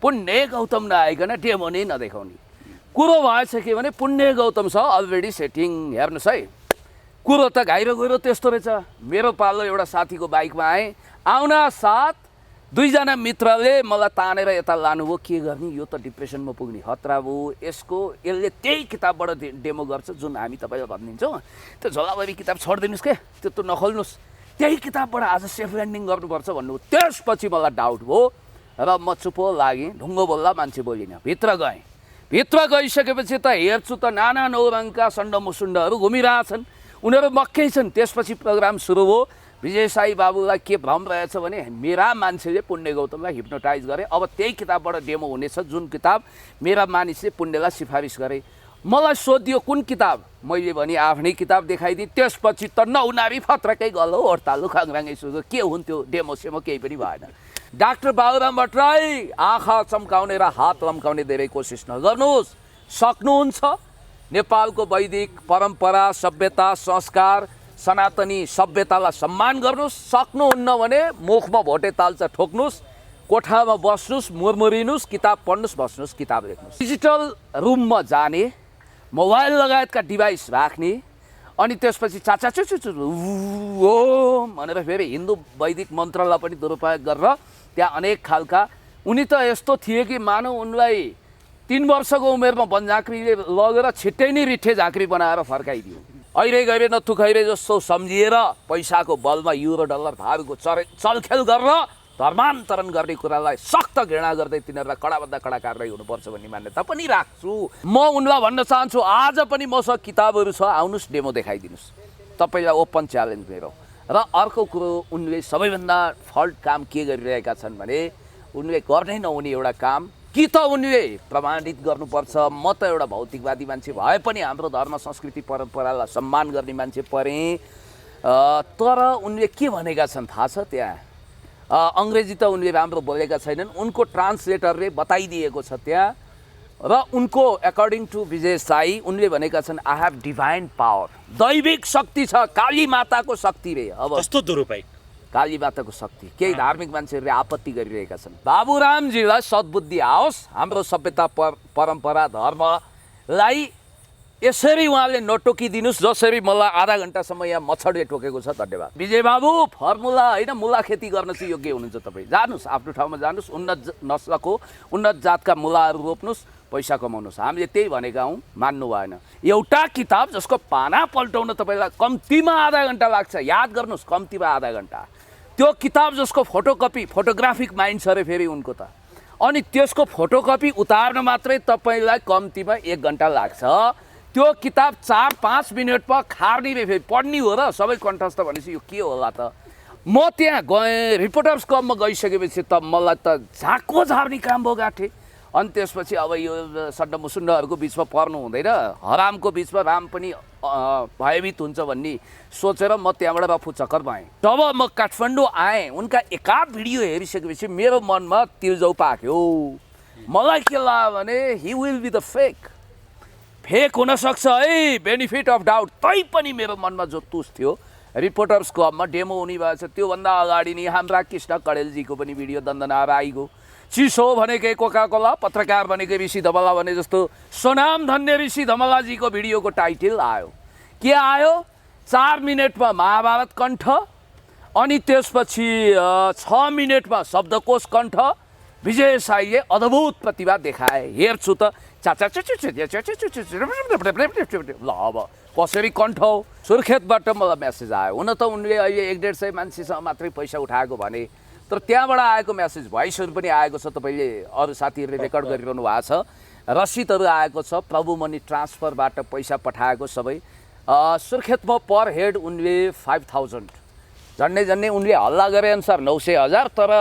पुण्य गौतम नआइकन डेमो नै नदेखाउने कुरो भएछ के भने पुण्य गौतम छ अलरेडी सेटिङ। हेर्नुहोस् है, कुरो त घाइरो गइरो त्यस्तो रहेछ। मेरो पालो एउटा साथीको बाइकमा आएँ, आउन साथ दुईजना मित्रले मलाई तानेर यता लानुभयो। के गर्ने, यो त डिप्रेसनमा पुग्ने खतरा भयो। यसले त्यही किताबबाट डेमो गर्छ जुन हामी तपाईँलाई भनिदिन्छौँ। त्यो झोलाभरि किताब छोडिदिनुहोस् के, त्यो नखोल्नुहोस्, त्यही किताबबाट आज सेफ ल्यान्डिङ गर्नुपर्छ भन्नुभयो। त्यसपछि मलाई डाउट भयो र म चुपो लागेँ, ढुङ्गो बोल्दा मान्छे बोलिनँ। भित्र गएँ, भित्र गइसकेपछि त हेर्छु त नाना नौरङका सन्डमुसुन्डहरू घुमिरहेछन्, उनीहरू मक्कै छन्। त्यसपछि प्रोग्राम सुरु भयो। विजय साई बाबुलाई के भ्रम रहेछ भने मेरा मान्छेले पुण्य गौतमलाई हिप्नोटाइज गरे, अब त्यही किताबबाट डेमो हुनेछ जुन किताब मेरा मानिसले पुण्यलाई सिफारिस गरे। मलाई सोधियो कुन किताब, मैले भने आफ्नै किताब देखाइदिएँ। त्यसपछि त नौनारी फत्रकै गलो हडतालु खाङराङै सुरु, के हुन्थ्यो डेमो सेमो केही पनि भएन। डाक्टर बाबुराम भट्टराई आँखा चम्काउने र हात लम्काउने धेरै कोसिस नगर्नुहोस्, सक्नुहुन्छ। नेपालको वैदिक परम्परा, सभ्यता, संस्कार, सनातनी सभ्यतालाई सम्मान गर्नुहोस्। सक्नुहुन्न भने मुखमा भोटे तालचा ठोक्नुहोस्, कोठामा बस्नुहोस्, मुरमुरिनुहोस्, किताब पढ्नुहोस्, बस्नुहोस्, किताब लेख्नुहोस्। डिजिटल रुममा जाने, मोबाइल लगायतका डिभाइस राख्ने, अनि त्यसपछि चाचा चुचु ओम भनेर फेरि हिन्दू वैदिक मन्त्रलाई पनि दुरुपयोग गरेर त्यहाँ अनेक खालका। उनी त यस्तो थिए कि मानव उनलाई 3 वर्षको उमेरमा वनझाँक्रीले लगेर छिट्टै नै रिठे झाँक्री बनाएर फर्काइदियो। अहिले गइरे नथुखैरे जस्तो सम्झिएर पैसाको बलमा युरो डलर भावको चलखेल गरेर धर्मान्तरण गर्ने कुरालाई सख्त घृणा गर्दै तिनीहरूलाई कडाभन्दा कडा कारवाही हुनुपर्छ भन्ने मान्यता पनि राख्छु। म उनलाई भन्न चाहन्छु, आज पनि मसँग किताबहरू छ, आउनुहोस् डेमो देखाइदिनुहोस्, तपाईँलाई ओपन च्यालेन्ज मेरो। र अर्को कुरो, उनले सबैभन्दा फल्ट काम के गरिरहेका छन् भने उनले गर्नै नहुने एउटा काम, कि त उनले प्रमाणित गर्नुपर्छ। म त एउटा भौतिकवादी मान्छे भए पनि हाम्रो धर्म संस्कृति परम्परालाई सम्मान गर्ने मान्छे परेँ, तर उनले के भनेका छन् थाहा छ? त्यहाँ अङ्ग्रेजी त उनले राम्रो बोलेका छैनन्, उनको ट्रान्सलेटरले बताइदिएको छ त्यहाँ। र उनको अकर्डिङ टु विजय साई उनले भनेका छन् आई हेभ डिभाइन पावर, दैविक शक्ति छ, काली माताको शक्ति रे। अब कस्तो दुरुपयोग, काली माताको शक्ति। केही धार्मिक मान्छेहरूले आपत्ति गरिरहेका छन्। बाबुरामजीलाई सद्बुद्धि आओस्, हाम्रो सभ्यता परम्परा धर्मलाई यसरी उहाँले नटोकिदिनुहोस् जसरी मलाई आधा घन्टासम्म यहाँ मच्छरले टोकेको छ। धन्यवाद। विजय बाबु, फर्मुला होइन, मुला खेती गर्न चाहिँ योग्य हुनुहुन्छ तपाईँ। जानुहोस्, आफ्नो ठाउँमा जानुहोस्, उन्नत नस्लको उन्नत जातका मुलाहरू रोप्नुहोस्, पैसा कमाउनुहोस्। हामीले त्यही भनेका हौँ, मान्नु भएन। एउटा किताब जसको पाना पल्टाउन तपाईँलाई कम्तीमा आधा घन्टा लाग्छ, याद गर्नुहोस्, कम्तीमा आधा घन्टा। त्यो किताब जसको फोटोकपी, फोटोग्राफिक माइन्ड छ अरे फेरि उनको त, अनि त्यसको फोटोकपी उतार्न मात्रै तपाईँलाई कम्तीमा 1 घन्टा लाग्छ। त्यो किताब 4-5 मिनटमा खार्ने रे, फेरि पढ्ने हो र सबै कन्ठस्थ भनेपछि यो के होला त। म त्यहाँ गएँ, रिपोर्टर्स क्लबमा गइसकेपछि त मलाई त झाको झार्ने काम भयो गाँठे। अनि त्यसपछि अब यो सड्डमुसुन्डहरूको बिचमा पर्नु हुँदैन, हरामको बिचमा राम पनि भयभीत हुन्छ भन्ने सोचेर म त्यहाँबाट रफु चक्कर भएँ। जब म काठमाडौँ आएँ, उनका एकाध भिडियो हेरिसकेपछि मेरो मनमा तिलजौ पाक्यो। मलाई के लाग्यो भने he will be the fake हुनसक्छ है, बेनिफिट अफ डाउट। तै पनि मेरो मनमा जो तुस थियो, रिपोर्टर्स क्लबमा डेमो हुने भएछ, त्योभन्दा अगाडि नै हाम्रा कृष्ण कडेलजीको पनि भिडियो दन्दना राईको, चिसो भनेकै कोका कोला, पत्रकार भनेकै ऋषि धमला भने जस्तो सोनाम धन्य ऋषि धमलाजीको भिडियोको टाइटल आयो। के आयो? 4 मिनटमा महाभारत कण्ठ, अनि त्यसपछि 6 मिनटमा शब्दकोश कण्ठ। विजय साईले अद्भुत प्रतिभा देखाए। हेर्छु त चाचा ल अब कसरी कण्ठ हो। सुर्खेतबाट मलाई मेसेज आयो। हुन त उनले अहिले 100-150 मान्छेसँग मात्रै पैसा उठाएको भने, तर त्यहाँबाट आएको मेसेज भोइसहरू पनि आएको छ, तपाईँले अरू साथीहरूले रेकर्ड गरिरहनु भएको छ, रसिदहरू आएको छ, प्रभु मनी ट्रान्सफरबाट पैसा पठाएको सबै। सुर्खेतमा पर हेड उनले 5000, झन्डै उनले हल्ला गरे अनुसार 900,000, तर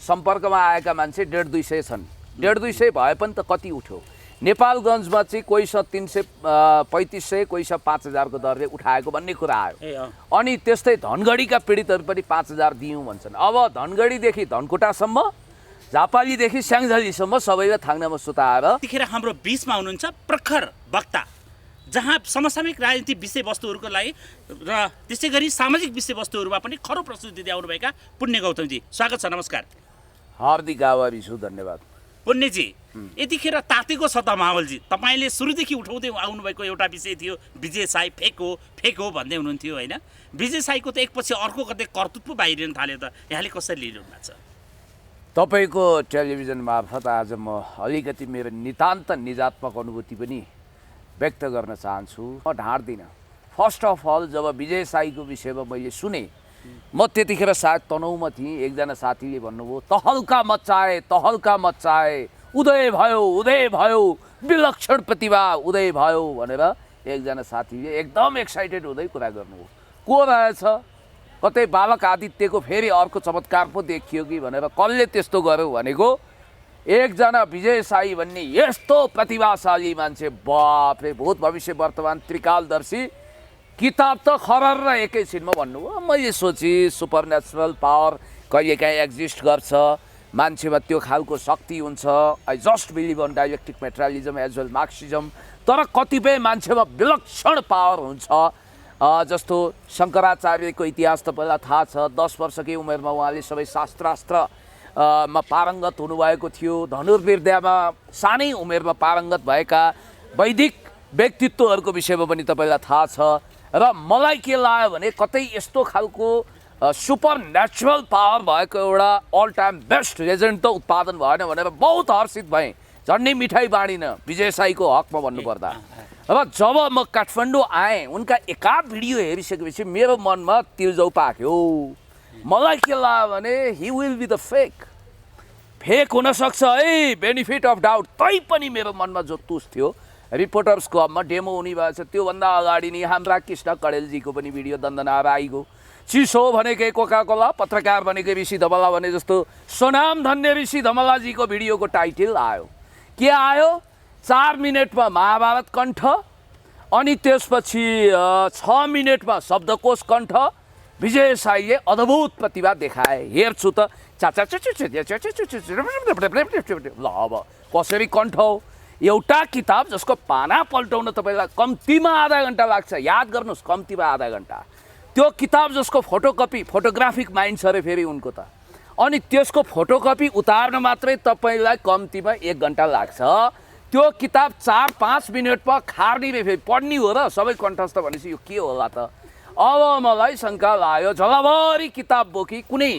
सम्पर्कमा आएका मान्छे 150-200 छन्। 150-200 भए पनि त कति उठ्यो। नेपालगञ्जमा चाहिँ कोहीसँग 300-3500, कोहीसँग 5000को दरले उठाएको भन्ने कुरा आयो। अनि त्यस्तै धनगढीका पीडितहरू पनि 5000 दियौँ भन्छन्। अब धनगढीदेखि धनकुटासम्म, झापालीदेखि स्याङ्जालीसम्म सबैलाई थाङ्नामा सुताएर। त्यतिखेर हाम्रो बिचमा हुनुहुन्छ प्रखर वक्ता, जहाँ समसामयिक राजनीतिक विषयवस्तुहरूको लागि र त्यसै गरी सामाजिक विषयवस्तुहरूमा पनि खरो प्रस्तुति दिँदै आउनुभएका पुण्य गौतमजी, स्वागत छ, नमस्कार। हार्दिक आभारी छु, धन्यवाद। पुण्यजी यतिखेर तातेको छ त मावलजी, तपाईँले सुरुदेखि उठाउँदै आउनुभएको एउटा विषय थियो विजय साई फेक हो भन्दै हुनुहुन्थ्यो होइन। विजय साईको त एकपछि अर्को कतै कर्तृत्व बाहिरिन थाल्यो त, यहाँले कसरी लिनु भएको छ? तपाईँको टेलिभिजन मार्फत आज म अलिकति मेरो नितान्त निजात्मक अनुभूति पनि व्यक्त गर्न चाहन्छु। म ढाँट्दिनँ। फर्स्ट अफ अल जब विजय साईको विषयमा मैले सुने, म त्यतिखेर सायद तनहुमा थिएँ। एकजना साथीले भन्नुभयो तहल्का मच्चाए उदय भयो विलक्षण प्रतिभा उदय भयो भनेर एकजना साथीले एकदम एक्साइटेड हुँदै कुरा गर्नुभयो। को रहेछ, कतै बालक आदित्यको फेरि अर्को चमत्कार पो देखियो कि भनेर कसले त्यस्तो गर्यो भनेको एकजना विजय साई भन्ने यस्तो प्रतिभाशाली मान्छे, बापरे, भूत भविष्य वर्तमान त्रिकालदर्शी किताब त खरर र एकैछिनमा भन्नुभयो। मैले सोचेँ सुपर नेचुरल पावर कहिलेकाहीँ एक्जिस्ट गर्छ, मान्छेमा त्यो खालको शक्ति हुन्छ। I just believe on dialectic materialism as well Marxism. तर कतिपय मान्छेमा विलक्षण पावर हुन्छ। जस्तो शङ्कराचार्यको इतिहास तपाईँलाई थाहा छ। 10 वर्षकै उमेरमा उहाँले सबै शास्त्रास्त्रमा पारङ्गत हुनुभएको थियो। धनुर्विद्यामा सानै उमेरमा पारङ्गत भएका वैदिक व्यक्तित्वहरूको विषयमा पनि तपाईँलाई थाहा छ। र मलाई के लाग्यो भने कतै यस्तो खालको सुपर नेचुरल पावर भएको एउटा अल टाइम बेस्ट लेजेन्ड त उत्पादन भएन भनेर बहुत हर्षित भएँ। झन्डै मिठाई बाँडिन विजय साईको हकमा भन्नुपर्दा। र जब म काठमाडौँ आएँ, उनका एकाध भिडियो हेरिसकेपछि मेरो मनमा तिलजौ पाक्यो। मलाई के लाग्यो भने he will be the fake हुनसक्छ है, बेनिफिट अफ डाउट। तै पनि मेरो मनमा जो तुस थियो, रिपोर्टर्स क्लबमा डेमो हुने भएछ, त्योभन्दा अगाडि नै हाम्रा कृष्ण कडेलजीको पनि भिडियो दन्दनाएर आइगयो। चिसो भनेकै कोका कोला, पत्रकार भनेकै ऋषि धमला भने जस्तो सोनाम धन्य ऋषि धमलाजीको भिडियोको टाइटल आयो। के आयो? 4 मिनटमा महाभारत कण्ठ, अनि त्यसपछि 6 मिनटमा शब्दकोश कण्ठ। विजय साईले अद्भुत प्रतिभा देखाए। हेर्छु त ल अब कसरी कण्ठ हो? एउटा किताब जसको पाना पल्टाउन तपाईँलाई कम्तीमा आधा घन्टा लाग्छ। याद गर्नुहोस्, कम्तीमा आधा घन्टा। त्यो किताब जसको फोटोकपी, फोटोग्राफिक माइन्ड छ अरे फेरि उनको त, अनि त्यसको फोटोकपी उतार्न मात्रै तपाईँलाई कम्तीमा 1 घन्टा लाग्छ। त्यो किताब 4-5 मिनटमा खार्ने रे, फेरि पढ्ने हो र सबै कण्ठस्थ भनेपछि यो के होला त? अब मलाई शङ्का लाग्यो। झलभरि किताब बोकी कुनै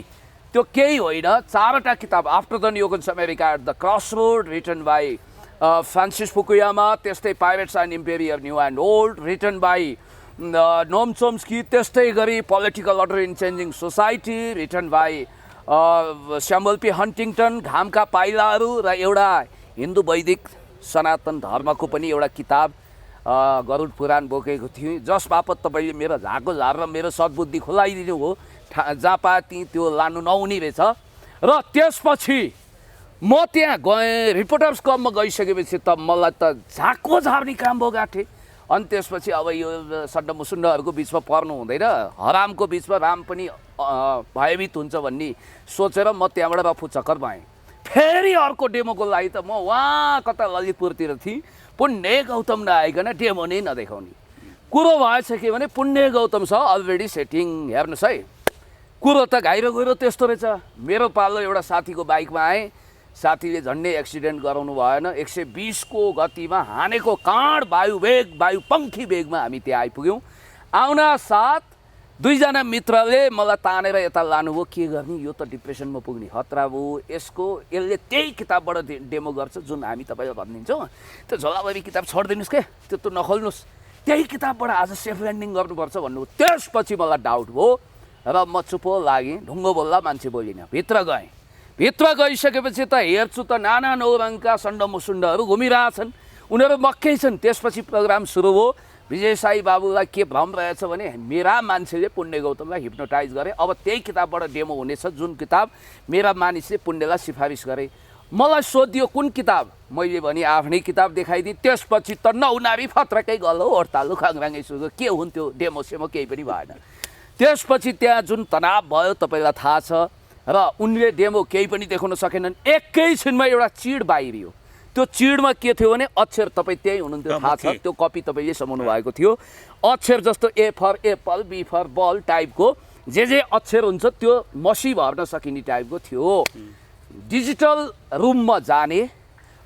त्यो केही होइन। 4वटा किताब, after the neocons America at the crossroad written by Francis Fukuyama, त्यस्तै pirates and emperor new and old written by Noam Chomsky, त्यस्तै गरी political order in changing society written by Samuel P Huntington, घामका पाइलाहरू, र एउटा हिन्दू वैदिक सनातन धर्मको पनि एउटा किताब गरुड पुराण बोकेको थिएँ, जस बापत तपाईँले मेरो झाको झार र मेरो सद्बुद्धि खुलाइदिनु हो। जहाँ पाए त्यहीँ त्यो लानु नहुने रहेछ। र त्यसपछि म त्यहाँ गएँ, रिपोर्टर्स क्लबमा गइसकेपछि त मलाई त झाको झार्ने काम भयो गाँठे। अनि त्यसपछि अब यो सड्ड मुसुन्डहरूको बिचमा पर्नु हुँदैन, हरामको बिचमा राम पनि भयभीत हुन्छ भन्ने सोचेर म त्यहाँबाट रफु चक्कर भएँ। फेरि अर्को डेमोको लागि त म वहाँ कता ललितपुरतिर थिएँ। पुण्य गौतम नआइकन डेमो नै नदेखाउने कुरो भएछ के भने पुण्य गौतम छ अलरेडी सेटिङ। हेर्नुहोस् है, कुरो त घाइरो गइरो त्यस्तो रहेछ। मेरो पालो एउटा साथीको बाइकमा आएँ, साथीले झन्डै एक्सिडेन्ट गराउनु भएन। 120 को गतिमा हानेको काँड वायु पङ्खी वेगमा हामी त्यहाँ आइपुग्यौँ। आउना साथ 2 जना मित्रले मलाई तानेर यता लानुभयो। के गर्ने, यो त डिप्रेसनमा पुग्ने खतरा भयो। यसले त्यही किताबबाट डेमो गर्छ जुन हामी तपाईँलाई भनिदिन्छौँ। त्यो झोलाभरि किताब छोडिदिनुहोस् के, त्यो त नखोल्नुहोस्, त्यही किताबबाट आज सेफ ल्यान्डिङ गर्नुपर्छ भन्नुभयो। त्यसपछि मलाई डाउट भयो र म चुप्पो लागेँ, ढुङ्गो बोल्दा मान्छे बोलिनँ। भित्र गएँ। भित्र गइसकेपछि त हेर्छु त नाना नौरङका सण्ड मुसुन्डहरू घुमिरहेछन्, उनीहरू मक्कै छन्। त्यसपछि प्रोग्राम सुरु भयो। विजय साई बाबुलाई के भ्रम रहेछ भने मेरा मान्छेले पुण्य गौतमलाई हिप्नोटाइज गरे। अब त्यही किताबबाट डेमो हुनेछ जुन किताब मेरा मानिसले पुण्यलाई सिफारिस गरे। मलाई सोधियो कुन किताब, मैले भने आफ्नै किताब देखाइदिएँ। त्यसपछि त नौनारी फत्रकै गलो हडतालु खाङराङै सुरु, के हुन्थ्यो, डेमो सेमो केही पनि भएन। त्यसपछि त्यहाँ जुन तनाव भयो तपाईँलाई थाहा छ। र उनले डेमो केही पनि देखाउन सकेनन्। एकैछिनमा एउटा चिड बाहिरियो। त्यो चिडमा के थियो भने अक्षर, तपाईँ त्यही हुनुहुन्थ्यो, थाहा छ, त्यो कपी तपाईँले समाउनु भएको थियो। अक्षर जस्तो ए फर एप्पल, बी फर बल टाइपको जे अक्षर हुन्छ त्यो मसी भर्न सकिने टाइपको थियो। डिजिटल रुममा जाने,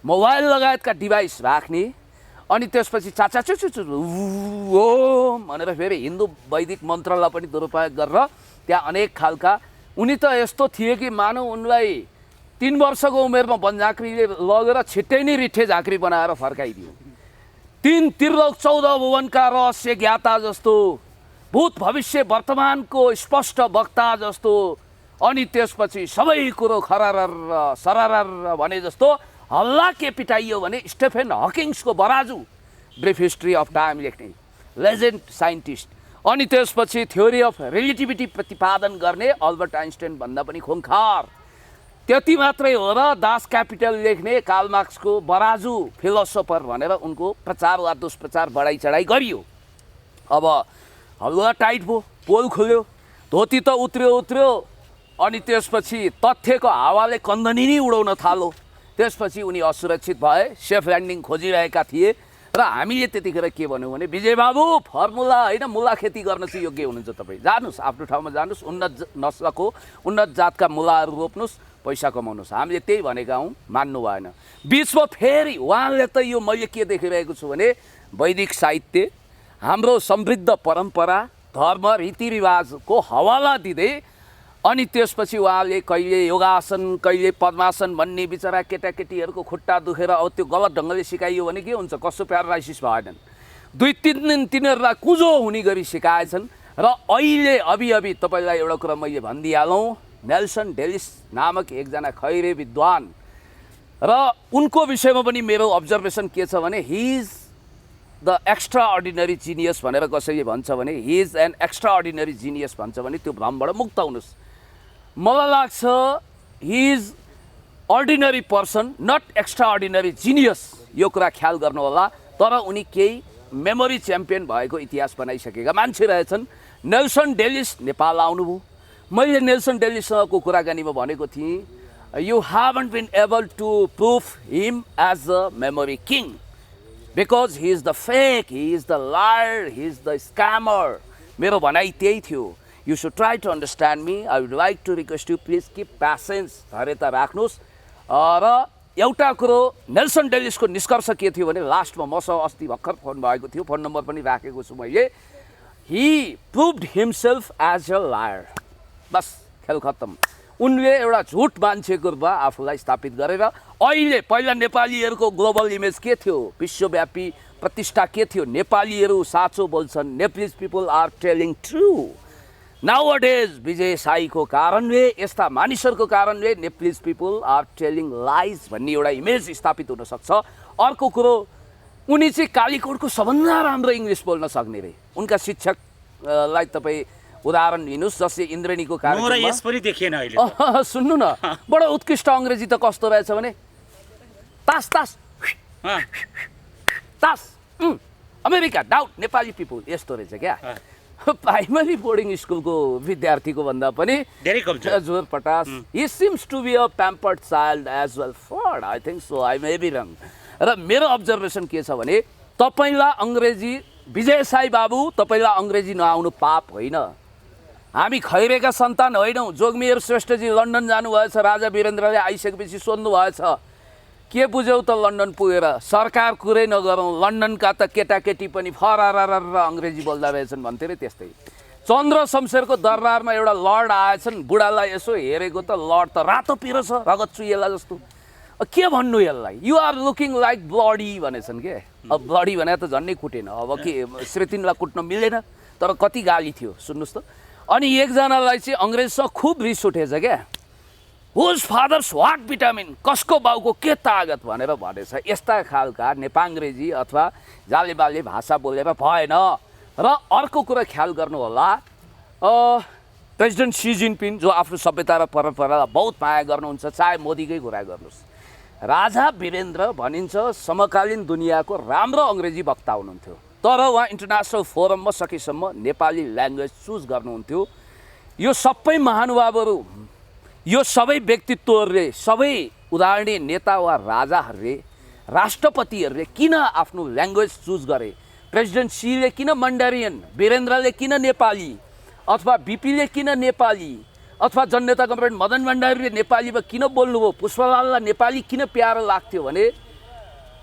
मोबाइल लगायतका डिभाइस राख्ने, अनि त्यसपछि चाचाचुचुचु ओम भनेर फेरि हिन्दू वैदिक मन्त्रलाई पनि दुरुपयोग गरेर त्यहाँ अनेक खालका उनी त यस्तो थिए कि मानव उनलाई 3 वर्षको उमेरमा वनझाँक्रीले लगेर छिट्टै नै रिठे झाँक्री बनाएर फर्काइदियो। 3 त्रिलोक 14 भुवनका रहस्य ज्ञाता जस्तो, भूत भविष्य वर्तमानको स्पष्ट वक्ता जस्तो, अनि त्यसपछि सबै कुरो खरारर सरारर भने जस्तो हल्ला के पिटाइयो भने स्टेफेन हकिङ्सको बराजु ब्रिफ हिस्ट्री अफ टाइम लेख्ने लेजेन्ड साइन्टिस्ट, अनि त्यसपछि थ्योरी अफ रिलेटिभिटी प्रतिपादन गर्ने अल्बर्ट आइन्स्टाइन भन्दा पनि खुङ्खार। त्यति मात्रै हो र दास क्यापिटल लेख्ने कार्ल मार्क्सको बराजु फिलोसोफर भनेर उनको प्रचार वा दुष्प्रचार बढाइ चढाइ गरियो। अब हलुवा टाइट भयो, पोल खुल्यो, धोती त उत्र्यो, अनि त्यसपछि तथ्यको हावाले कन्दनी नै उडाउन थाल्यो। त्यसपछि उनी असुरक्षित भए, सेफ ल्यान्डिङ खोजिरहेका थिए र हामीले त्यतिखेर के भन्यौँ भने विजय बाबु फर्मुला होइन मुला खेती गर्न चाहिँ योग्य हुनुहुन्छ तपाईँ, जानुहोस् आफ्नो ठाउँमा जानुहोस्, उन्नत नस्लको उन्नत जातका मुलाहरू रोप्नुहोस्, पैसा कमाउनुहोस्। हामीले त्यही भनेका हौँ, मान्नु भएन। बिचमा फेरि उहाँले त यो मैले के देखिरहेको छु भने वैदिक साहित्य, हाम्रो समृद्ध परम्परा, धर्म रीतिरिवाजको हवाला दिँदै अनि त्यसपछि उहाँले कहिले योगासन कहिले पद्मासन भन्ने बिचरा केटाकेटीहरूको खुट्टा दुखेर अब त्यो गलत ढङ्गले सिकाइयो भने के हुन्छ, कसो प्यारालाइसिस भएनन्, 2-3 दिन तिनीहरूलाई कुजो हुने गरी सिकाएछन्। र अहिले अभी तपाईँलाई एउटा कुरा मैले भनिदिइहालौँ, नेल्सन डेलिस नामक एकजना खैरे विद्वान र उनको विषयमा पनि मेरो अब्जर्भेसन के छ भने he is the extraordinary genius भनेर कसैले भन्छ भने he is an extraordinary genius भन्छ भने त्यो भ्रमबाट मुक्त हुनुहोस्। मलाई लाग्छ he is ordinary person not extraordinary genius, यो कुरा ख्याल गर्नु होला। तर उनी केही मेमोरी च्याम्पियन भएको इतिहास बनाइसकेका मान्छे रहेछन्। नेल्सन डेलिस नेपाल आउनुभयो, मैले नेल्सन डेलिससँगको कुराकानीमा भनेको थिएँ you haven't been able to prove him as a memory king because he is the fake, he is the liar, he is the scammer. मेरो भनाइ त्यही थियो। You should try to understand me, I would like to request you please keep patience, धैर्यता राख्नुहोस्। र एउटा कुरो Nelson डेलिसको निष्कर्ष के थियो भने लास्टमा मसँग अस्ति भर्खर फोन भएको थियो, फोन नम्बर पनि राखेको छु मैले, he proved himself as a liar. बस खेल खत्तम। उनले एउटा झुट मान्छेको रूपमा आफूलाई स्थापित गरेर अहिले पहिला नेपालीहरूको ग्लोबल इमेज के थियो, विश्वव्यापी प्रतिष्ठा के थियो, नेपालीहरू साँचो बोल्छन्, Nepalese people are telling true. Nowadays Vijay साईको कारणले, यस्ता मानिसहरूको कारणले Nepalese people are telling lies भन्ने एउटा इमेज स्थापित हुनसक्छ। अर्को कुरो उनी चाहिँ कालीकोटको सबभन्दा राम्रो इङ्ग्लिस बोल्न सक्ने रे। उनका शिक्षकलाई तपाईँ उदाहरण लिनुहोस्, जसले इन्द्रणीको कार्यक्रममा सुन्नु न, बडो उत्कृष्ट अङ्ग्रेजी त कस्तो रहेछ भने तास तास तास अमेरिका डाउट नेपाली पिपुल, यस्तो रहेछ क्या। प्राइमरी बोर्डिङ स्कुलको विद्यार्थीको भन्दा पनि जोर पटास। He seems to be a pampered child as well for I think so, I may be wrong. र मेरो अब्जर्भेसन के छ भने तपाईँलाई अङ्ग्रेजी, विजय साई बाबु तपाईँलाई अङ्ग्रेजी नआउनु पाप होइन। हामी खैरेका सन्तान होइनौँ। जोगमेर श्रेष्ठजी लन्डन जानुभएछ, राजा वीरेन्द्रले आइसकेपछि सोध्नु भएछ के बुझ्यौ त लन्डन पुगेर, सरकार कुरै नगरौँ, लन्डनका त केटाकेटी पनि फरार अङ्ग्रेजी बोल्दा रहेछन् भन्थे रे। त्यस्तै चन्द्र शमशेरको दरबारमा एउटा लर्ड आएछन्, बुढालाई यसो हेरेको त लर्ड त रातो पिरो छ, रगत चुइएला जस्तो, के भन्नु यसलाई, you are looking like bloody भनेछन् के। अब ब्लडी भने त झन्नै कुटेन, अब के श्रीतिनलाई कुट्न मिलेन, तर कति गाली थियो सुन्नुहोस् त। अनि एकजनालाई चाहिँ अङ्ग्रेजसँग खुब रिस उठेछ क्या, हुज फादर्स वाट भिटामिन, कसको बाउको के तागत भनेर भनेछ। यस्ता खालका नेपाङ्ग्रेजी अथवा जालेबाले भाषा बोलेर भएन। र अर्को कुरा ख्याल गर्नु होला, प्रेसिडेन्ट सी जिनपिङ जो आफ्नो सभ्यता र परम्परालाई बहुत माया गर्नुहुन्छ, चाहे मोदीकै कुरा गर्नुहोस्, राजा वीरेन्द्र भनिन्छ समकालीन दुनियाँको राम्रो अङ्ग्रेजी वक्ता हुनुहुन्थ्यो। तर उहाँ इन्टरनेसनल फोरममा सकेसम्म नेपाली ल्याङ्ग्वेज चुज गर्नुहुन्थ्यो। यो सबै महानुभावहरू, यो सबै व्यक्तित्वहरूले, सबै उदाहरणीय नेता वा राजाहरूले, राष्ट्रपतिहरूले किन आफ्नो ल्याङ्ग्वेज चुज गरे? प्रेसिडेन्ट सीले किन मन्डारियन, वीरेन्द्रले किन नेपाली, अथवा बिपीले किन नेपाली, अथवा जननेता कमरेड मदन भण्डारीले नेपालीमा किन बोल्नुभयो, पुष्पलाललाई नेपाली किन प्यारो लाग्थ्यो भने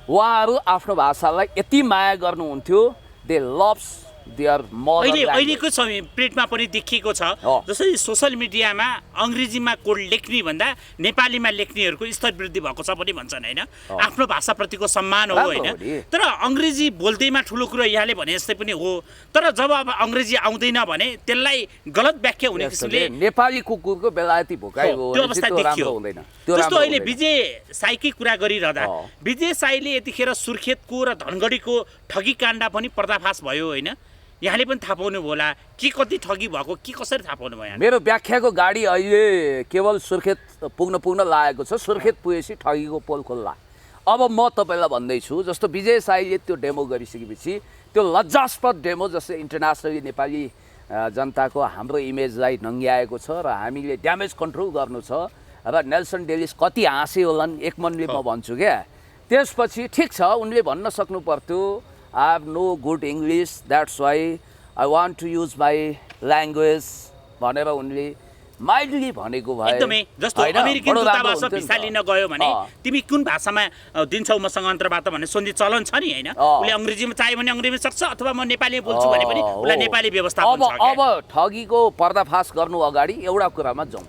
उहाँहरू आफ्नो भाषालाई यति माया गर्नुहुन्थ्यो, they loves there mother language. अहिलेको प्रिन्टमा पनि देखिएको छ जसरी सोसल मिडियामा अङ्ग्रेजीमा कोड लेख्ने भन्दा नेपालीमा लेख्नेहरूको स्तर वृद्धि भएको छ पनि भन्छन् होइन। आफ्नो भाषाप्रतिको सम्मान हो होइन। तर अङ्ग्रेजी बोल्दैमा ठुलो कुरो यहाँले भने जस्तै पनि हो, तर जब अब अङ्ग्रेजी आउँदैन भने त्यसलाई गलत व्याख्या हुने किसिमले नेपाली कुकुरको बेलायती भुकाइ हो, त्यो अवस्था देखियो। हुँदैन। जस्तो अहिले विजय साईकै कुरा गरिरहँदा विजय साईले यतिखेर सुर्खेतको र धनगढीको ठगी काण्ड पनि पर्दाफास भयो होइन। यहाँले पनि थाहा पाउनु होला के कति ठगी भएको, के कसरी थाहा पाउनु भयो? मेरो व्याख्याको गाडी अहिले केवल सुर्खेत पुग्न लागेको छ। सुर्खेत पुगेपछि ठगीको पोल खोल्ला। अब म तपाईँलाई भन्दैछु, जस्तो विजय साईले त्यो डेमो गरिसकेपछि त्यो लज्जास्पद डेमो जस्तै इन्टरनेसनली नेपाली जनताको हाम्रो इमेजलाई नङ्ग्याएको छ र हामीले ड्यामेज कन्ट्रोल गर्नु छ र नेल्सन डेलिस कति हाँसे होलान् एक मनले म भन्छु क्या। त्यसपछि ठिक छ, उनले भन्न सक्नु पर्थ्यो I have no good English, that's why I want to use my language भनेर उनले माइल्डली भनेको भए एकदमै। जस्तो अमेरिकन दूतावास भिसा लिन गयो भने तिमी कुन भाषामा दिन्छौ मसँग अन्तर्वार्ता भन्ने सन्धि चलन छ नि होइन। उसले अङ्ग्रेजीमा चाहियो भने अङ्ग्रेजीमा सक्छ अथवा म नेपाली बोल्छु भने पनि उसलाई नेपाली व्यवस्थापन छ। अब ठगीको पर्दाफास गर्नु अगाडि एउटा कुरामा जाउँ।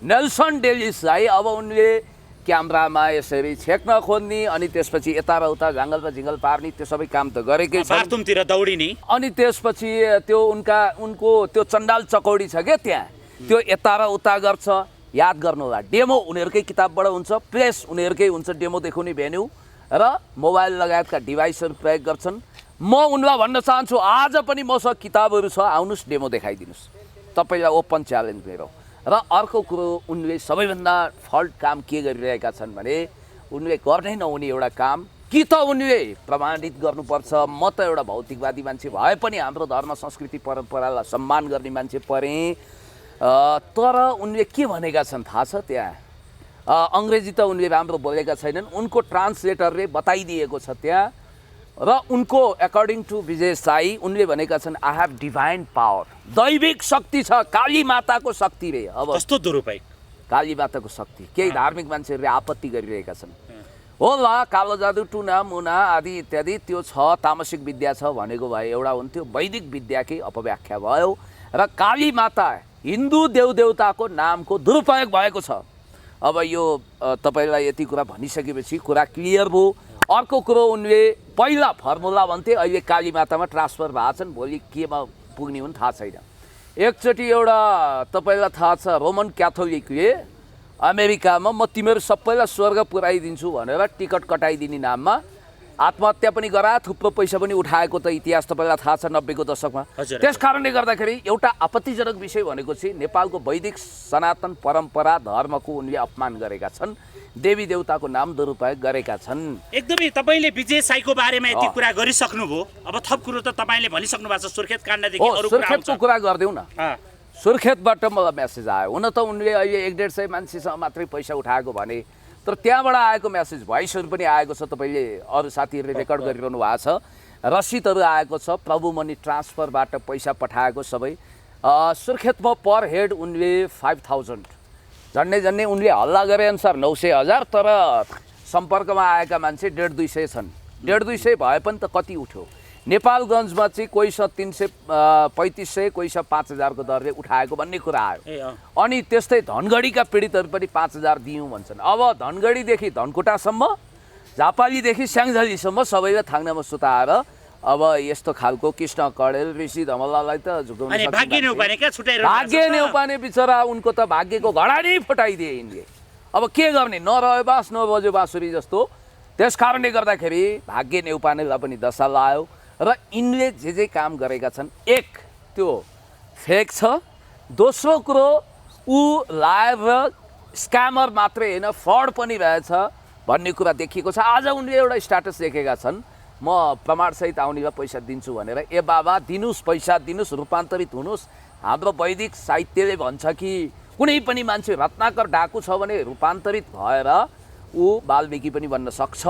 नेल्सन डेलिसलाई अब उनले क्यामेरामा यसरी छेक्न खोज्ने अनि त्यसपछि यता र उता झाङ्गल र झिङ्गल पार्ने त्यो सबै काम त गरेकै छ। बाथरुमतिर दौडिने अनि त्यसपछि त्यो उनको त्यो चण्डाल चकौडी छ क्या त्यहाँ, त्यो यता र उता गर्छ। याद गर्नु होला, डेमो उनीहरूकै किताबबाट हुन्छ, प्रेस उनीहरूकै हुन्छ, डेमो देखाउने भेन्यू र मोबाइल लगायतका डिभाइसहरू प्रयोग गर्छन्। म उनलाई भन्न चाहन्छु आज पनि मसँग किताबहरू छ, आउनुहोस् डेमो देखाइदिनुहोस्, तपाईँलाई ओपन च्यालेन्ज मेरो। र अर्को कुरो उनले सबैभन्दा फल्ट काम के गरिरहेका छन् भने उनले गर्नै नहुने एउटा काम कि त उनले प्रमाणित गर्नुपर्छ। म त एउटा भौतिकवादी मान्छे भए पनि हाम्रो धर्म संस्कृति परम्परालाई सम्मान गर्ने मान्छे परेँ, तर उनले के भनेका छन् थाहा छ त्यहाँ? अङ्ग्रेजी त उनले राम्रो बोलेका छैनन्, उनको ट्रान्सलेटरले बताइदिएको छ त्यहाँ। र उनको एकर्डिङ टु विजय साई उनले भनेका छन् आई हेभ डिभाइन पावर, दैविक शक्ति छ, काली माताको शक्ति रे। अब कस्तो दुरुपयोग काली माताको शक्ति, केही धार्मिक मान्छेहरूले आपत्ति गरिरहेका छन्। होला कालो जादु टुना मुना आदि इत्यादि त्यो छ, तामसिक विद्या छ भनेको भए एउटा हुन्थ्यो, वैदिक विद्याकै अपव्याख्या भयो र काली माता हिन्दू देवदेवताको नामको दुरुपयोग भएको छ। अब यो तपाईँलाई यति कुरा भनिसकेपछि कुरा क्लियर भयो। अर्को कुरो उनले पहिला फर्मुला भन्थे, अहिले काली मातामा ट्रान्सफर भएको छन्, भोलि केमा पुग्ने हुन् थाहा छैन। एकचोटि एउटा तपाईँलाई थाहा छ रोमन क्याथोलिकले अमेरिकामा म तिमीहरू सबैलाई स्वर्ग पुऱ्याइदिन्छु भनेर टिकट कटाइदिने नाममा आत्महत्या पनि गरा, थुप्रो पैसा पनि उठाएको त इतिहास तपाईँलाई थाहा छ 90 को दशकमा। त्यस कारणले गर्दाखेरि एउटा आपत्तिजनक विषय भनेको चाहिँ नेपालको वैदिक सनातन परम्परा धर्मको उनले अपमान गरेका छन्, देवी देवताको नाम दुरुपयोग गरेका छन्। एकदमै तपाईले विजय साईको बारेमा यति कुरा गरिसक्नुभयो, अब थप कुरो त तपाईले भनिसक्नु भएको छ सुर्खेत काण्डदेखि अरु कुरा आउँछ। सुर्खेतको कुरा गर्दिउँ न। सुर्खेतबाट मलाई मेसेज आयो, हुन त उनले अहिले 150 मान्छेसँग मात्रै पैसा उठाएको भने, तर त्यहाँबाट आएको मेसेज भोइसहरू पनि आएको छ, तपाईँले अरू साथीहरूले रेकर्ड गरिरहनु भएको छ, रसिदहरू आएको छ, प्रभु मनी ट्रान्सफरबाट पैसा पठाएको सबै। सुर्खेतमा पर हेड उनले 5000 झन्डै उनले हल्ला गरे अनुसार 900,000, तर सम्पर्कमा आएका मान्छे 150-200 छन्। 150-200 भए पनि त कति उठ्यो? नेपालगञ्जमा चाहिँ कोहीसँग 300-3500, कोहीसँग 5000 को दरले उठाएको भन्ने कुरा आयो। अनि त्यस्तै धनगढीका पीडितहरू पनि 5000 दियौँ भन्छन्। अब धनगढीदेखि धनकुटासम्म, झापालीदेखि स्याङ्जालीसम्म सबैलाई थाङ्नामा सुताएर अब यस्तो खालको कृष्ण कडेल ऋषि धमलालाई त झुकाउनु भाग्य नेउपाने बिचरा उनको त भाग्यको घडा नै फटाइदिए यिनले। अब के गर्ने, नरह्यो बाँस नबज्यो बाँसुरी जस्तो। त्यस कारणले गर्दाखेरि भाग्य नेउपानेलाई पनि दशा लायो र यिनले जे काम गरेका छन्, एक त्यो फेक छ, दोस्रो कुरो ऊ लायर र स्क्यामर मात्रै होइन फ्रड पनि रहेछ भन्ने कुरा देखिएको छ। आज उनले एउटा स्ट्याटस लेखेका छन्, म प्रमाणसहित आउनेलाई पैसा दिन्छु भनेर। ए बाबा दिनुहोस्, पैसा दिनुहोस्, रूपान्तरित हुनुहोस्। हाम्रो वैदिक साहित्यले भन्छ कि कुनै पनि मान्छे रत्नाकर डाकु छ भने रूपान्तरित भएर ऊ वाल्मीकि पनि बन्न सक्छ।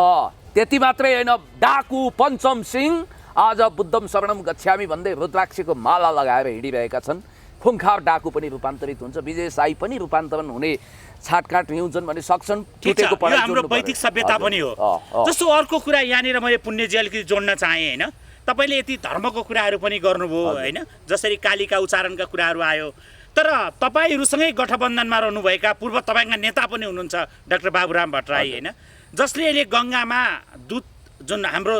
त्यति मात्रै होइन, डाकु पञ्चम सिंह आज बुद्धम शरणम गच्छामी भन्दै रुद्राक्षको माला लगाएर हिँडिरहेका छन्। खुङखार डाकु पनि रूपान्तरित हुन्छ, विजय साई पनि रूपान्तरण हुने छाटकाट न्युजन भने सक्छन्। ठिक छ, टुटेको यो पढाइ हाम्रो जोड्नु वैदिक पर्यो। सभ्यता हजुर। पनि हो। अँ। जस्तो अर्को कुरा यहाँनिर मैले पुण्यजी अलिकति जोड्न चाहेँ होइन, तपाईँले यति धर्मको कुराहरू पनि गर्नुभयो होइन, जसरी कालीका उच्चारणका कुराहरू आयो, तर तपाईँहरूसँगै गठबन्धनमा रहनुभएका पूर्व तपाईँका नेता पनि हुनुहुन्छ डाक्टर बाबुराम भट्टराई होइन, जसले अहिले गङ्गामा दुध जुन हाम्रो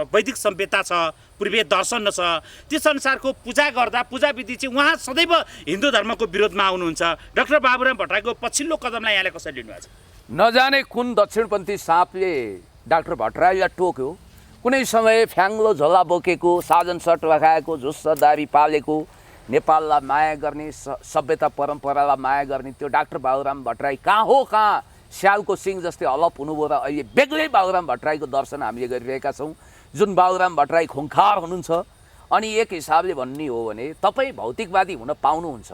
वैदिक सभ्यता छ, पूर्वीय दर्शन छ, त्यस अनुसारको पूजा गर्दा पूजा विधि चाहिँ उहाँ सदैव हिन्दू धर्मको विरोधमा आउनुहुन्छ। डाक्टर बाबुराम भट्टराईको पछिल्लो कदमलाई यहाँले कसरी लिनुभएको छ? नजाने कुन दक्षिणपन्थी साँपले डाक्टर भट्टराईलाई टोक्यो, कुनै समय फ्याङ्लो झोला बोकेको, साजन सट लगाएको, झुस्स दारी पालेको, नेपाललाई माया गर्ने, सभ्यता परम्परालाई माया गर्ने त्यो डाक्टर बाबुराम भट्टराई कहाँ हो कहाँ? स्यालको सिङ जस्तै अलप हुनुभयो र अहिले बेग्लै बाबुराम भट्टराईको दर्शन हामीले गरिरहेका छौँ, जुन बाबुराम भट्टराई खुङखार हुनुहुन्छ। अनि एक हिसाबले भन्ने हो भने तपाईँ भौतिकवादी हुन पाउनुहुन्छ,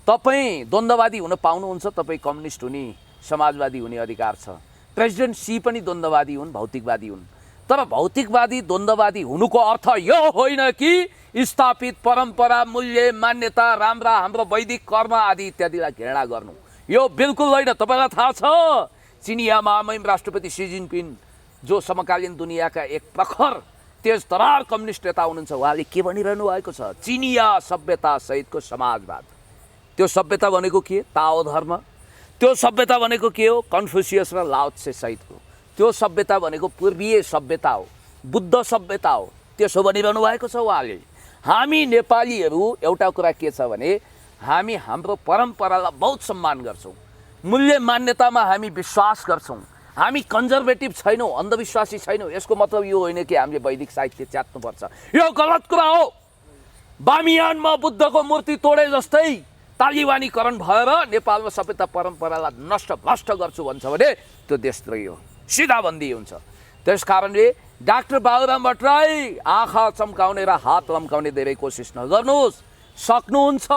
तपाईँ द्वन्द्ववादी हुन पाउनुहुन्छ, तपाईँ कम्युनिस्ट हुने, समाजवादी हुने अधिकार छ। प्रेसिडेन्ट सी पनि द्वन्द्ववादी हुन्, भौतिकवादी हुन्, तर भौतिकवादी द्वन्द्ववादी हुनुको अर्थ यो होइन कि स्थापित परम्परा, मूल्य, मान्यता, राम्रा हाम्रो वैदिक कर्म आदि इत्यादिलाई घृणा गर्नु, यो बिल्कुल होइन। तपाईँलाई थाहा छ चिनिया महामहिम राष्ट्रपति सी जिनपिङ जो समकालीन दुनियाँका एक प्रखर तेज तरार कम्युनिस्ट नेता हुनुहुन्छ, उहाँले के भनिरहनु भएको छ? चिनिया सभ्यता सहितको समाजवाद। त्यो सभ्यता भनेको के? ताओ धर्म। त्यो सभ्यता भनेको के हो? कन्फ्युसियस र लाओत्से सहितको त्यो सभ्यता भनेको पूर्वीय सभ्यता हो, बुद्ध सभ्यता हो, त्यसो भनिरहनु भएको छ उहाँले। हामी नेपालीहरू एउटा कुरा के छ भने हामी हाम्रो परम्परालाई बहुत सम्मान गर्छौँ, मूल्य मान्यतामा हामी विश्वास गर्छौँ, हामी कन्जर्भेटिभ छैनौँ, अन्धविश्वासी छैनौँ। यसको मतलब यो होइन कि हामीले वैदिक साहित्य च्यात्नुपर्छ, यो गलत कुरा हो। बामियानमा बुद्धको मूर्ति तोडे जस्तै तालिबानीकरण भएर नेपालमा सभ्यता परम्परालाई नष्ट भ्रष्ट गर्छु भन्छ भने त्यो देशद्रोही हो, सिधा बन्दी हुन्छ। त्यस कारणले डाक्टर बाबुराम भट्टराई आँखा चम्काउने र हात लम्काउने धेरै कोसिस नगर्नुहोस्। सक्नुहुन्छ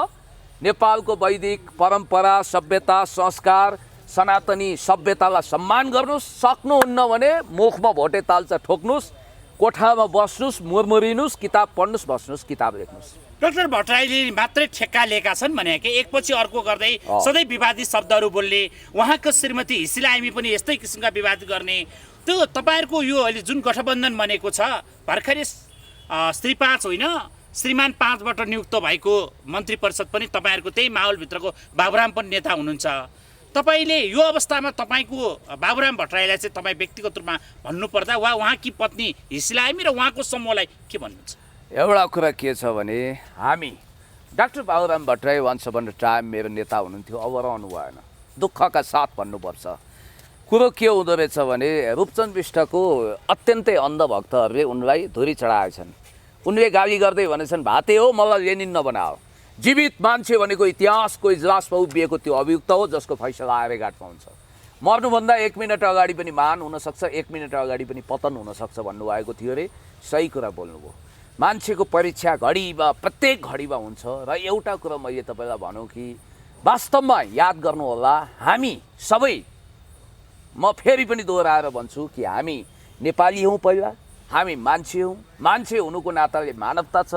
नेपालको वैदिक परम्परा, सभ्यता, संस्कार, सनातनी सभ्यतालाई सम्मान गर्नुहोस्। सक्नुहुन्न भने मुखमा भोटे ताल्चा ठोक्नुहोस्, कोठामा बस्नुहोस्, मुरमुरिनुहोस्, किताब पढ्नुहोस्, बस्नुहोस्, किताब लेख्नुहोस्। डाक्टर भट्टराईले मात्रै ठेक्का लिएका छन् भने कि एकपछि अर्को गर्दै सधैँ विवादित शब्दहरू बोल्ने, उहाँको श्रीमती हिसिलाइमी पनि यस्तै किसिमका विवाद गर्ने, त्यो तपाईँहरूको यो अहिले जुन गठबन्धन बनेको छ, भर्खरै श्री 5 होइन श्रीमान 5बाट नियुक्त भएको मन्त्री परिषद पनि तपाईँहरूको त्यही माहौलभित्रको बाबुराम पनि नेता हुनुहुन्छ। तपाईँले यो अवस्थामा तपाईँको बाबुराम भट्टराईलाई चाहिँ तपाईँ व्यक्तिगत रूपमा भन्नुपर्दा वा उहाँकी पत्नी हिसिलाइमी र उहाँको समूहलाई के भन्नुहुन्छ? एउटा कुरा के छ भने हामी doctor Baburam Bhattarai once upon time मेरो नेता हुनुहुन्थ्यो, अब रहनु भएन, दुःखका साथ भन्नुपर्छ। कुरो के हुँदो रहेछ भने रूपचन्द बिष्टको अत्यन्तै अन्धभक्तहरूले उनलाई धुरी चढाएछन्। उनले गाली गर्दै भनेछन् भाते हो मलाई लेनिन नबनाओ, जीवित मान्छे भनेको इतिहासको इजलासमा उभिएको त्यो अभियुक्त हो जसको फैसला आएर घाटमा हुन्छ। मर्नुभन्दा 1 मिनट अगाडि पनि मान हुनसक्छ, 1 मिनट अगाडि पनि पतन हुनसक्छ भन्नुभएको थियो अरे। सही कुरा बोल्नुभयो। मान्छेको परीक्षा घडीमा, प्रत्येक घडीमा हुन्छ। र एउटा कुरा मैले तपाईँलाई भनौँ कि वास्तवमा याद गर्नुहोला, हामी सबै, म फेरि पनि दोहोऱ्याएर भन्छु कि हामी नेपाली हौँ, पहिला हामी मान्छे हौँ, मान्छे हुनुको नाताले मानवता छ,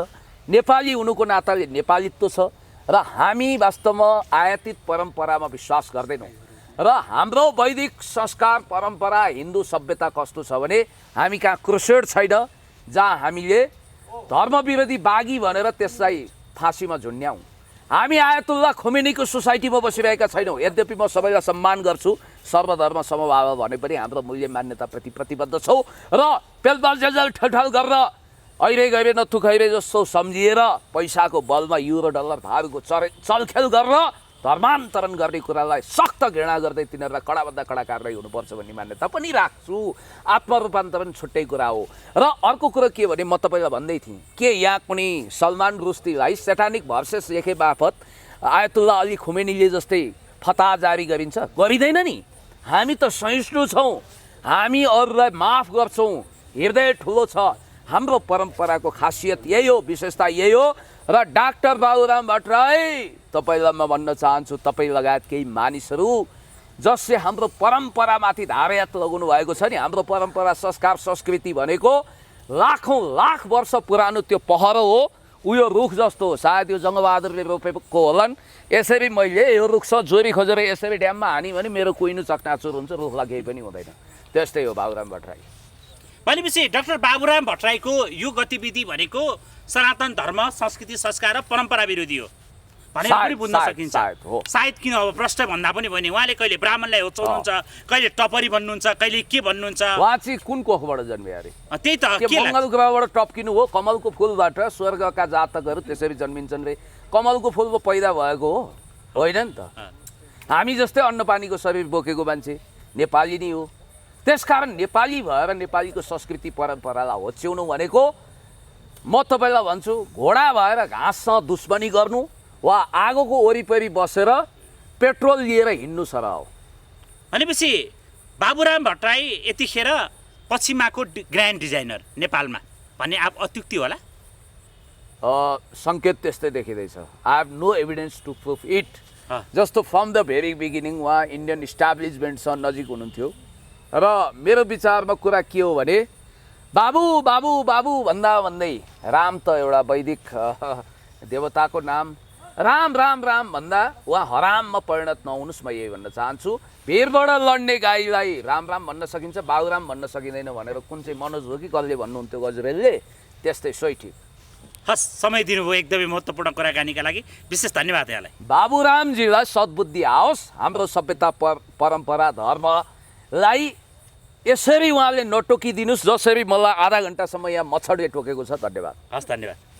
नेपाली हुनुको नाताले नेपालीत्व छ, र हामी वास्तवमा आयातित परम्परामा विश्वास गर्दैनौँ। र हाम्रो वैदिक संस्कार परम्परा हिन्दू सभ्यता कस्तो छ भने हामी कहाँ क्रुसेड छैन जहाँ हामीले धर्मविरोधी बागी भनेर त्यसलाई फाँसीमा झुन्ड्याउँ। हामी आयतुल्लाह खोमेनीको सोसाइटीमा बसिरहेका छैनौँ। यद्यपि म सबैलाई सम्मान गर्छु, सर्वधर्म समभाव भने पनि हाम्रो मूल्य मान्यताप्रति प्रतिबद्ध छौँ र पेलपाल जेलजेल ठेलठाल गरेर अहिले गएर नथु खैरे जस्तो सम्झिएर पैसाको बलमा युरो डलर भागको चलखेल गरेर धर्मान्तरण गर्ने कुरालाई सख्त घृणा गर्दै तिनीहरूलाई कडाभन्दा कडा कारबाही हुनुपर्छ भन्ने मान्यता पनि राख्छु। आत्मरूपान्तरण छुट्टै कुरा हो। र अर्को कुरो के भने म तपाईँलाई भन्दै थिएँ के यहाँ कुनै सलमान रुस्दीलाई सेटानिक भर्सेस लेखे बापत आयतुल्लाह अली खोमेनीले जस्तै फतवा जारी गरिन्छ? गरिँदैन नि। हामी त सहिष्णु छौँ, हामी अरूलाई माफ गर्छौँ, हृदय ठुलो छ। हाम्रो परम्पराको खासियत यही हो, विशेषता यही हो। र डाक्टर बाबुराम भट्टराई तपाईँलाई म भन्न चाहन्छु, तपाईँ लगायत केही मानिसहरू जसले हाम्रो परम्परामाथि धारयात लगाउनु भएको छ नि, हाम्रो परम्परा संस्कार संस्कृति भनेको लाखौँ लाख वर्ष पुरानो त्यो पहरो हो। उयो रुख जस्तो हो सायद यो जङ्गबहादुरले रोपेको होलान् यसरी मैले यो रुख जोरी खोजेर यसरी ड्याममा हानी भने मेरो कुइनो चकनाचुर हुन्छ रुखलाई केही पनि हुँदैन त्यस्तै हो बाबुराम भट्टराई भनेपछि डाक्टर बाबुराम भट्टराईको यो गतिविधि भनेको सनातन धर्म संस्कृति संस्कार र परम्परा विरोधी हो भनेर पनि बुझ्न सकिन्छ सायद किन अब प्रश्न भन्दा पनि भयो नि उहाँले कहिले ब्राह्मणलाई होचाउनुहुन्छ कहिले टपरी भन्नुहुन्छ कहिले के भन्नुहुन्छ उहाँ चाहिँ कुन कोखबाट जन्मे अरे त्यही त के मङ्गल ग्रहबाट टप्किनु हो कमलको फुलबाट स्वर्गका जातकहरू त्यसरी जन्मिन्छन् रे कमलको फुल पैदा भएको हो होइन नि त हामी जस्तै अन्नपानीको शरीर बोकेको मान्छे नेपाली नै हो त्यसकारण नेपाली भएर नेपालीको संस्कृति परम्परालाई होच्याउनु भनेको म तपाईँलाई भन्छु घोडा भएर घाँससँग दुश्मनी गर्नु वा आगोको वरिपरि बसेर पेट्रोल लिएर हिँड्नु सर हो भनेपछि बाबुराम भट्टराई यतिखेर पश्चिमाको ग्रान्ड डिजाइनर नेपालमा भन्ने आप अत्युक्ति होला सङ्केत त्यस्तै देखिँदैछ I have no evidence to proof it जस्तो फ्रम द भेरी बिगिनिङ उहाँ इन्डियन इस्टाब्लिसमेन्टसँग नजिक हुनुहुन्थ्यो र मेरो विचारमा कुरा के हो भने बाबु बाबु बाबु भन्दा भन्दै राम त एउटा वैदिक देवताको नाम राम राम राम भन्दा उहाँ हराममा परिणत नहुनुहोस् म यही भन्न चाहन्छु भिरबाट लड्ने गाईलाई राम राम भन्न सकिन्छ बाबुराम भन्न सकिँदैन भनेर कुन चाहिँ मनोज हो कि कसले भन्नुहुन्थ्यो गजरेलले त्यस्तै सोही ठिक हस् समय दिनुभयो एकदमै महत्त्वपूर्ण कुराकानीका लागि विशेष धन्यवाद यहाँलाई बाबुरामजीलाई सद्बुद्धि आओस् हाम्रो सभ्यता परम्परा धर्मलाई यसरी उहाँले नटोकिदिनुहोस् जसरी मलाई आधा घन्टासम्म यहाँ मच्छरले टोकेको छ धन्यवाद हस् धन्यवाद